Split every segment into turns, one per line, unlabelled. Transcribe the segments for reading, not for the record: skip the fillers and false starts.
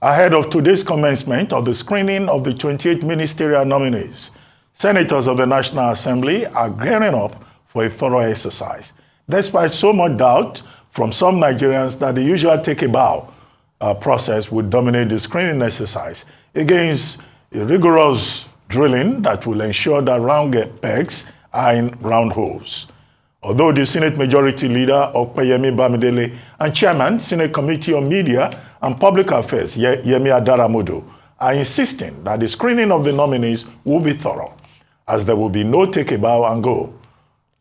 Ahead of today's commencement of the screening of the 28 ministerial nominees, senators of the National Assembly are gearing up for a thorough exercise. Despite so much doubt from some Nigerians that the usual take-a-bow process would dominate the screening exercise against a rigorous drilling that will ensure that round pegs are in round holes. Although the Senate Majority Leader, Okpeyemi Bamidele, and Chairman, Senate Committee on Media and Public Affairs, Yemi Adaramodo, are insisting that the screening of the nominees will be thorough, as there will be no take-a-bow and go.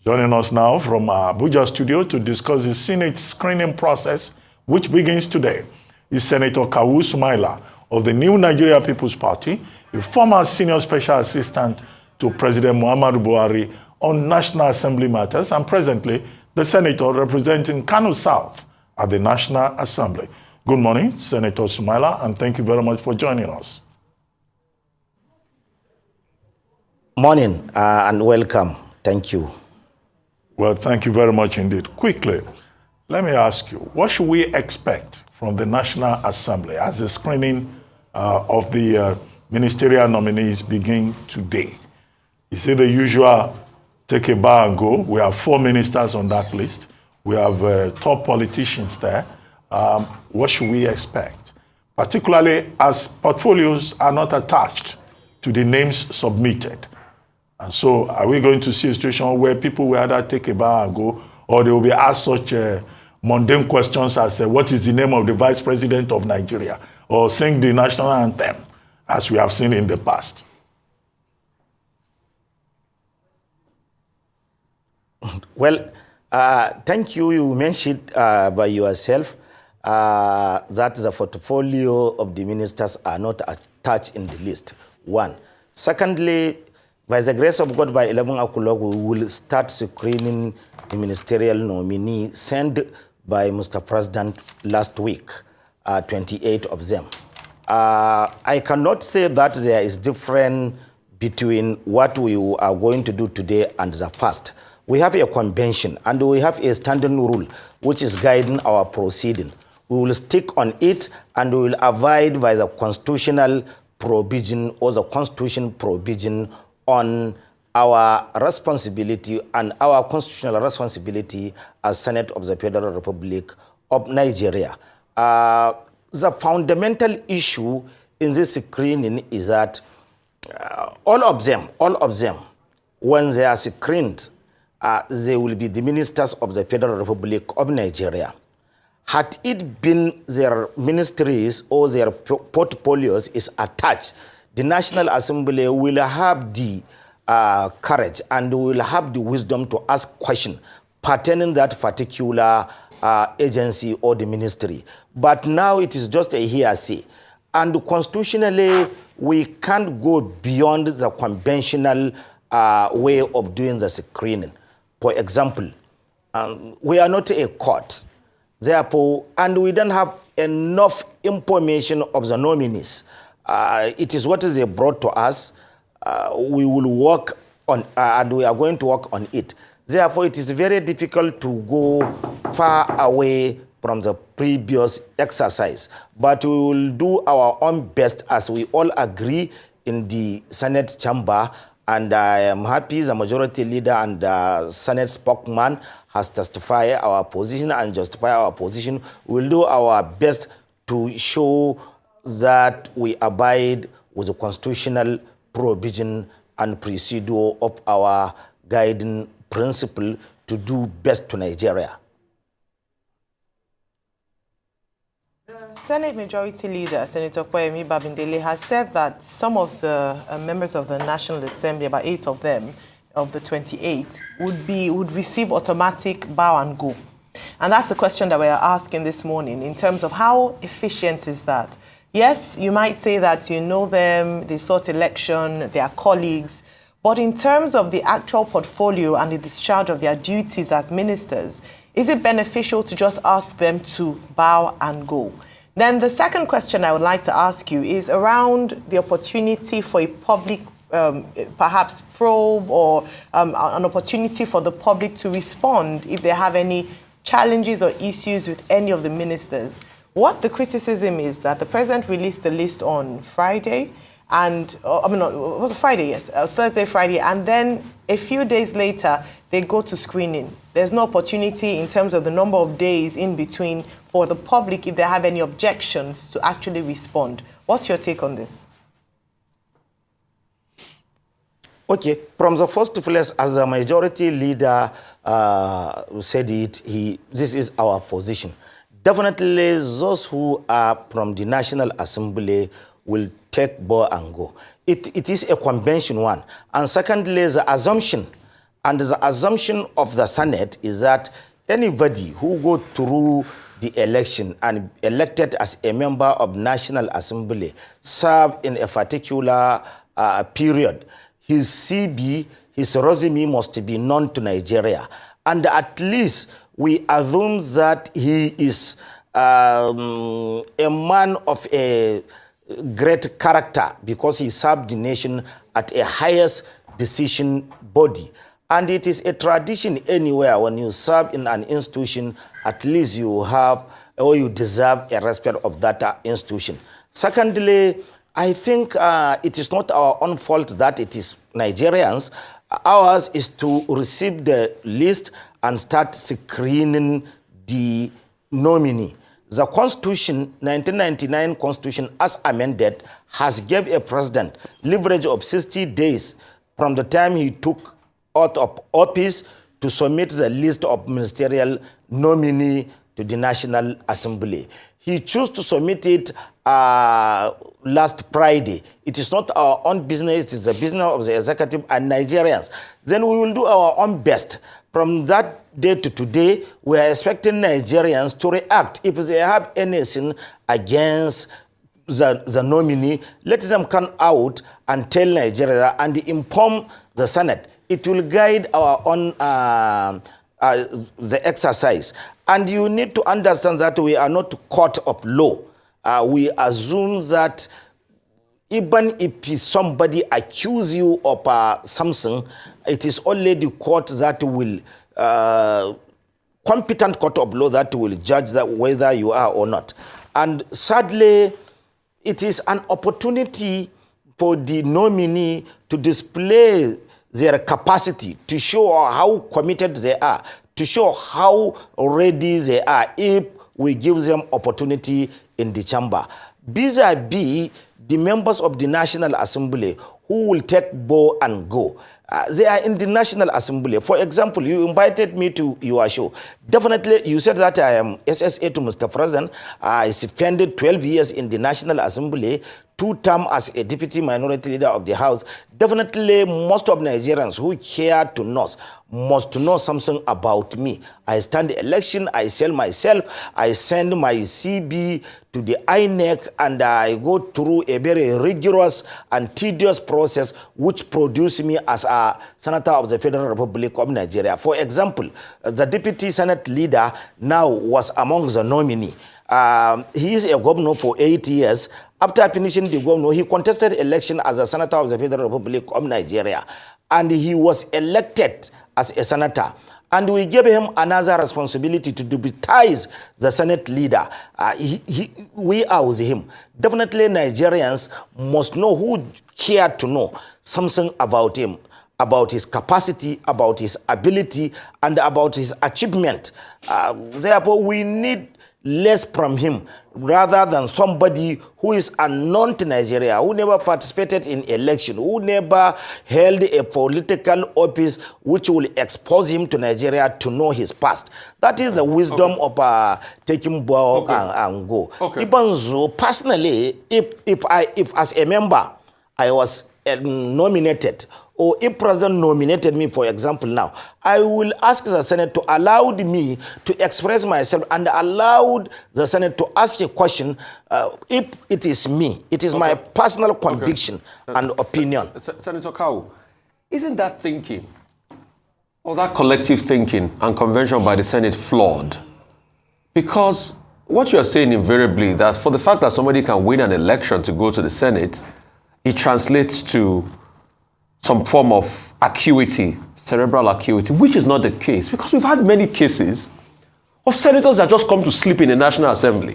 Joining us now from our Abuja studio to discuss the Senate screening process, which begins today, is Senator Kawu Sumaila of the New Nigeria People's Party, a former senior special assistant to President Buhari on National Assembly matters, and presently the senator representing Kano South at the National Assembly. Good morning, Senator Sumaila, and thank you very much for joining us.
Morning and welcome. Thank you.
Well, thank you very much indeed. Quickly, let me ask you, what should we expect from the National Assembly as the screening of the ministerial nominees begin today? Is it the usual take a bow and go? We have 4 ministers on that list. We have top politicians there. What should we expect? Particularly as portfolios are not attached to the names submitted. And so are we going to see a situation where people will either take a bow and go, or they will be asked such mundane questions as what is the name of the Vice President of Nigeria, or sing the national anthem, as we have seen in the past?
Well, thank you. You mentioned by yourself that the portfolio of the ministers are not attached in the list. One. Secondly, by the grace of God, by 11 o'clock, we will start screening the ministerial nominee sent by Mr. President last week, 28 of them. I cannot say that there is difference between what we are going to do today and the past. We have a convention and we have a standing rule which is guiding our proceeding. We will stick on it and we will abide by the constitutional provision or the constitution provision on our responsibility and our constitutional responsibility as Senate of the Federal Republic of Nigeria. The fundamental issue in this screening is that all of them, when they are screened, they will be the ministers of the Federal Republic of Nigeria. Had it been their ministries or their portfolios is attached, the National Assembly will have the courage and will have the wisdom to ask questions pertaining that particular agency or the ministry. But now it is just a hearsay. And constitutionally, we can't go beyond the conventional way of doing the screening. For example, we are not a court, therefore, and we don't have enough information of the nominees. It is what is brought to us. We will work on, and we are going to work on it. Therefore, it is very difficult to go far away from the previous exercise. But we will do our own best as we all agree in the Senate chamber. And I am happy the majority leader and the Senate spokesman has testified our position and justify our position. We will do our best to show that we abide with the constitutional provision and procedure of our guiding principle to do best to Nigeria.
Senate Majority Leader, Senator Okpeyemi Bamidele, has said that some of the members of the National Assembly, about 8 of them, of the 28, would receive automatic bow and go. And that's the question that we are asking this morning in terms of how efficient is that? Yes, you might say that you know them, they sought election, they are colleagues, but in terms of the actual portfolio and the discharge of their duties as ministers, is it beneficial to just ask them to bow and go? Then the second question I would like to ask you is around the opportunity for a public, perhaps probe or an opportunity for the public to respond if they have any challenges or issues with any of the ministers. what the criticism is that the president released the list on Friday, and was it Friday? Yes, Thursday, Friday, and then a few days later they go to screening. There's no opportunity in terms of the number of days in between for the public, if they have any objections, to actually respond. What's your take on this?
Okay, from the first place, as the majority leader said it, this is our position. Definitely those who are from the National Assembly will take bow and go. It is a convention one. And secondly, the assumption of the Senate is that anybody who go through the election and elected as a member of National Assembly serve in a particular period, his CB, his resume must be known to Nigeria. And at least we assume that he is a man of a great character because he served the nation at a highest decision body. And it is a tradition anywhere when you serve in an institution, at least you have or you deserve a respect of that institution. Secondly, I think it is not our own fault that it is Nigerians. Ours is to receive the list and start screening the nominee. The Constitution, 1999 Constitution, as amended, has gave a president leverage of 60 days from the time he took out of office to submit the list of ministerial nominee to the National Assembly. He chose to submit it last Friday. It is not our own business, it is the business of the executive and Nigerians. Then we will do our own best. From that day to today, we are expecting Nigerians to react. If they have anything against the nominee, let them come out and tell Nigeria and inform the Senate. It will guide our own the exercise. And you need to understand that we are not court of law. We assume that even if somebody accuses you of something, it is only the court that will, competent court of law that will judge that whether you are or not. And sadly, it is an opportunity for the nominee to display their capacity, to show how committed they are, to show how ready they are if we give them opportunity in the chamber. Vis-a-vis the members of the National Assembly who will take bow and go. They are in the National Assembly. For example, you invited me to your show. Definitely, you said that I am SSA to Mr. President. I spent 12 years in the National Assembly, 2 terms as a deputy minority leader of the House. Definitely, most of Nigerians who care to know must know something about me. I stand the election, I sell myself, I send my CB to the INEC, and I go through a very rigorous and tedious process which produced me as a senator of the Federal Republic of Nigeria. For example, the deputy Senate leader now was among the nominee. He is a governor for 8 years. After finishing the governor, he contested election as a senator of the Federal Republic of Nigeria, and he was elected as a senator. And we gave him another responsibility to deputize the Senate leader. We are with him. Definitely Nigerians must know, who care to know something about him, about his capacity, about his ability, and about his achievement. Therefore, we need less from him rather than somebody who is unknown to Nigeria, who never participated in election, who never held a political office which will expose him to Nigeria to know his past. That is the wisdom of taking bow and go. Even though personally, if as a member I was nominated, or if President nominated me, for example, now, I will ask the Senate to allow me to express myself and allow the Senate to ask a question if it is me. It is my personal conviction and opinion.
Senator Kawu, isn't that thinking, or that collective thinking and convention by the Senate flawed? Because what you're saying invariably, that for the fact that somebody can win an election to go to the Senate, it translates to some form of acuity, cerebral acuity, which is not the case, because we've had many cases of senators that just come to sleep in the National Assembly.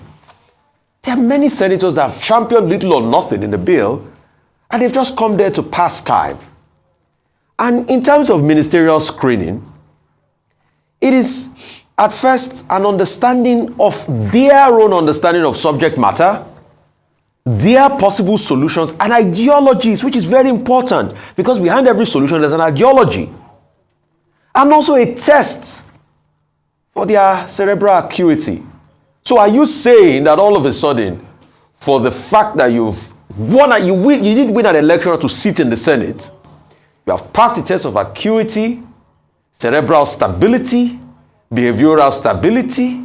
There are many senators that have championed little or nothing in the bill, and they've just come there to pass time. And in terms of ministerial screening, it is at first an understanding of their own understanding of subject matter, their possible solutions and ideologies, which is very important because behind every solution there's an ideology. And also a test for their cerebral acuity. So are you saying that all of a sudden, for the fact that you've won, you did win an election to sit in the Senate, you have passed the test of acuity, cerebral stability, behavioral stability?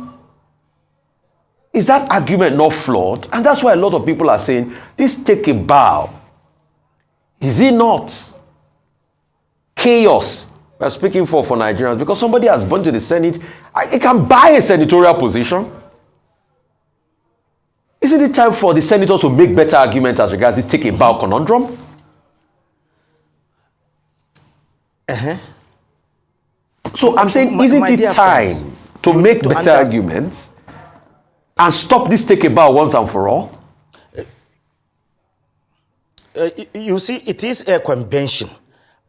Is that argument not flawed? And that's why a lot of people are saying, this take a bow. Is it not chaos we're speaking for Nigerians? Because somebody has gone to the Senate, it can buy a senatorial position. Isn't it time for the senators to make better arguments as regards the take a bow conundrum? So I'm saying, isn't it time to make better arguments and stop this take a bow once and for all?
You see, it is a convention,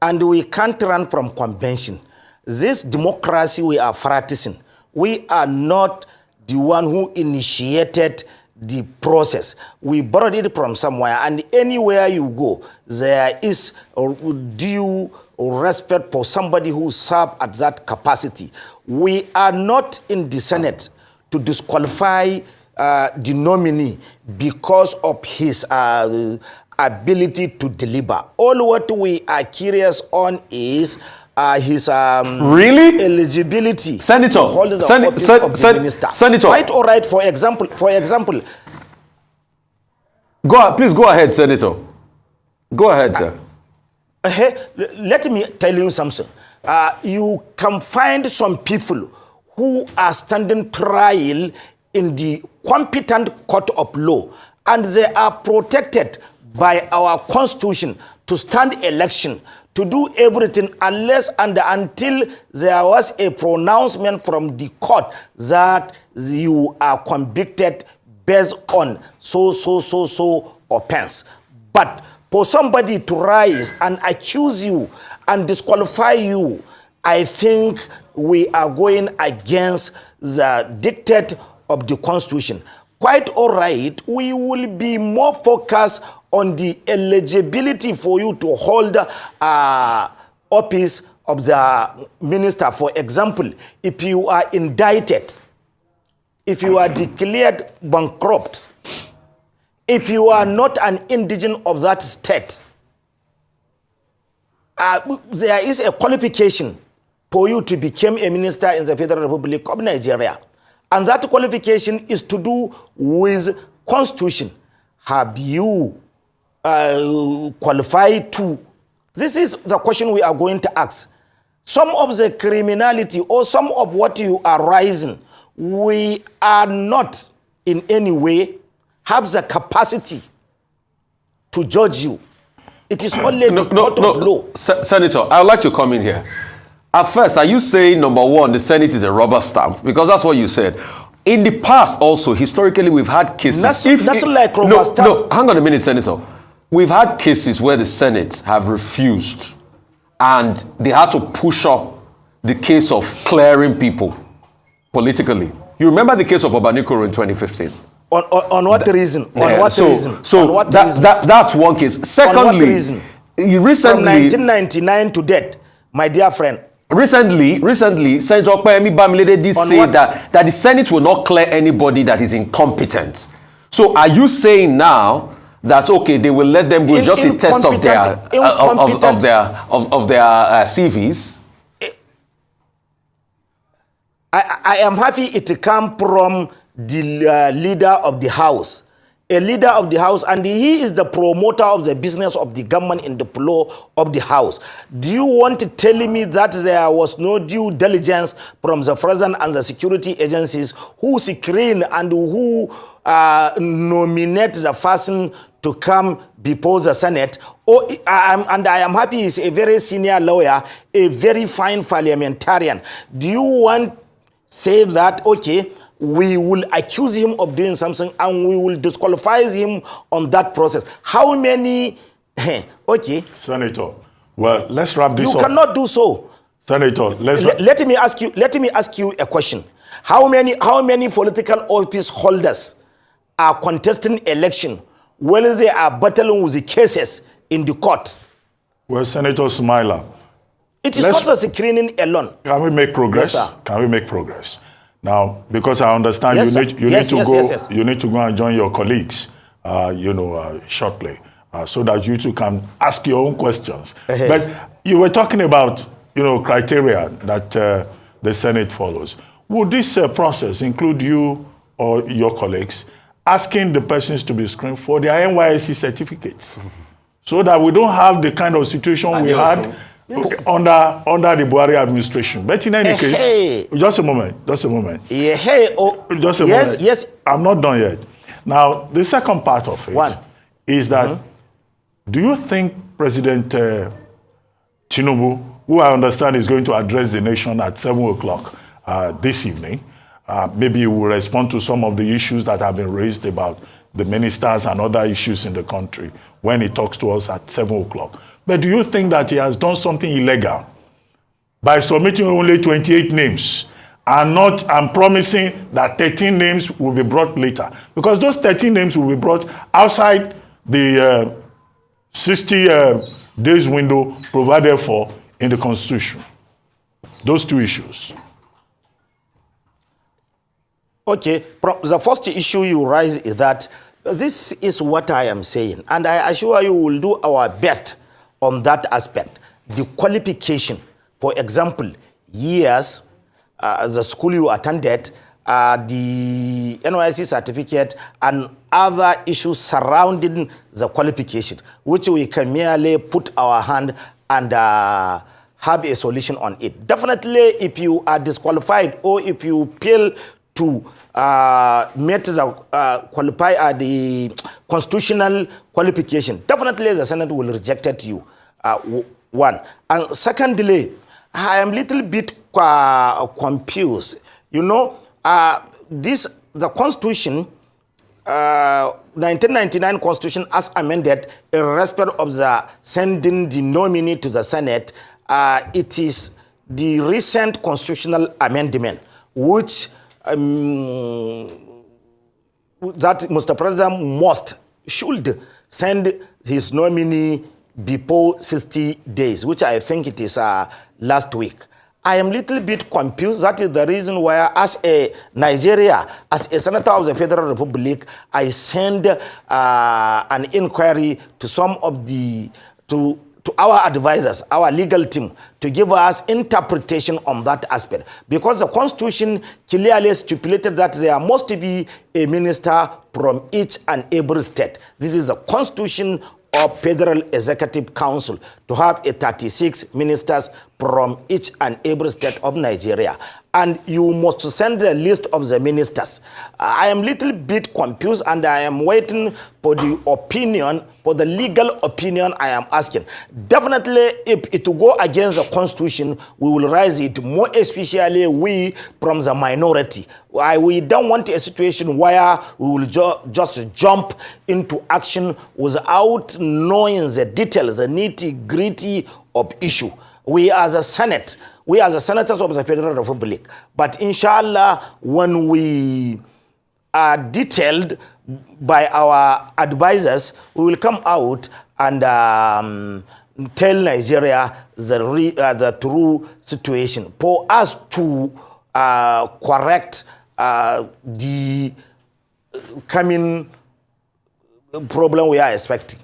and we can't run from convention. This democracy we are practicing, we are not the one who initiated the process. We borrowed it from somewhere, and anywhere you go, there is due respect for somebody who served at that capacity. We are not in the Senate to disqualify the nominee because of his ability to deliver. All what we are curious on is his
really
eligibility.
Senator,
to hold the office of the minister.
Senator,
right or right? For example,
please go ahead, Senator. Go ahead, sir.
Let me tell you something. You can find some people who are standing trial in the competent court of law, and they are protected by our constitution to stand election, to do everything unless and until there was a pronouncement from the court that you are convicted based on so offense. But for somebody to rise and accuse you and disqualify you, I think we are going against the dictate of the Constitution. Quite all right, we will be more focused on the eligibility for you to hold office of the minister. For example, if you are indicted, if you are declared bankrupt, if you are not an indigent of that state, there is a qualification for you to become a minister in the Federal Republic of Nigeria. And that qualification is to do with Constitution. Have you qualified to? This is the question we are going to ask. Some of the criminality or some of what you are raising, we are not in any way have the capacity to judge you. It is only the court of law.
Senator, I would like to come in here. At first, are you saying, number one, the Senate is a rubber stamp? Because that's what you said. In the past, also, historically, we've had cases.
That's like rubber stamp.
No, hang on a minute, Senator. We've had cases where the Senate have refused, and they had to push up the case of clearing people politically. You remember the case of Obanikoro in 2015?
On what reason? On what reason?
So that's one case. Secondly, recently,
from 1999 to date, my dear friend.
Recently, Senator Okpeyemi Bamilede did say that the Senate will not clear anybody that is incompetent. So are you saying now that okay, they will let them go just a test of their CVs?
I am happy it come from the leader of the house. A leader of the house, and he is the promoter of the business of the government in the floor of the house. Do you want to tell me that there was no due diligence from the president and the security agencies who screen and who nominate the person to come before the Senate? And I am happy he's a very senior lawyer, a very fine parliamentarian. Do you want to say that, okay, we will accuse him of doing something and we will disqualify him on that process. How many? Okay.
Senator, well, let's wrap this up.
You cannot do so.
Senator,
let me ask you a question. How many political office holders are contesting election when they are battling with the cases in the court?
Well, Senator Sumaila,
it is not a screening alone.
Can we make progress?
Yes, sir.
Can we make progress? Now, because I understand
Yes,
you need to go and join your colleagues, shortly, so that you two can ask your own questions. But you were talking about, criteria that the Senate follows. Would this process include you or your colleagues asking the persons to be screened for their NYSC certificates, so that we don't have the kind of situation we had under the Buhari administration? But in any case, just a moment.
Yes.
I'm not done yet. Now, the second part of it is that, do you think President Tinubu, who I understand is going to address the nation at 7 o'clock this evening, maybe he will respond to some of the issues that have been raised about the ministers and other issues in the country when he talks to us at 7 o'clock. But do you think that he has done something illegal by submitting only 28 names and promising that 13 names will be brought later? Because those 13 names will be brought outside the 60 days window provided for in the Constitution. Those two issues.
Okay, the first issue you raise is that this is what I am saying, and I assure you we will do our best on that aspect. The qualification, for example, years, the school you attended, the NYSC certificate, and other issues surrounding the qualification, which we can merely put our hand and have a solution on it. Definitely, if you are disqualified or if you fail to meet the constitutional qualification, definitely the Senate will reject you. One. And secondly, I am a little bit confused. The Constitution, 1999 Constitution as amended, in respect of the sending the nominee to the Senate, it is the recent constitutional amendment, which that Mr. President should send his nominee before 60 days, which I think it is last week. I am a little bit confused. That is the reason why, as a Nigeria, as a senator of the Federal Republic, I send an inquiry to some of to our advisors, our legal team, to give us interpretation on that aspect. Because the Constitution clearly stipulated that there must be a minister from each and every state. This is the Constitution of Federal Executive Council, to have a 36 ministers from each and every state of Nigeria. And you must send the list of the ministers. I am a little bit confused, and I am waiting for the opinion, for the legal opinion I am asking. Definitely, if it will go against the Constitution, we will raise it, more especially we from the minority. We don't want a situation where we will just jump into action without knowing the details, the nitty-gritty of issue. We as a Senate, we as the senators of the Federal Republic, but inshallah, when we are detailed by our advisors, we will come out and tell Nigeria the true situation for us to correct the coming problem we are expecting.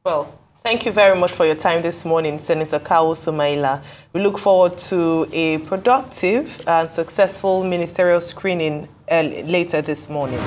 Well, thank you very much for your time this morning, Senator Kawu Sumaila. We look forward to a productive and successful ministerial screening later this morning.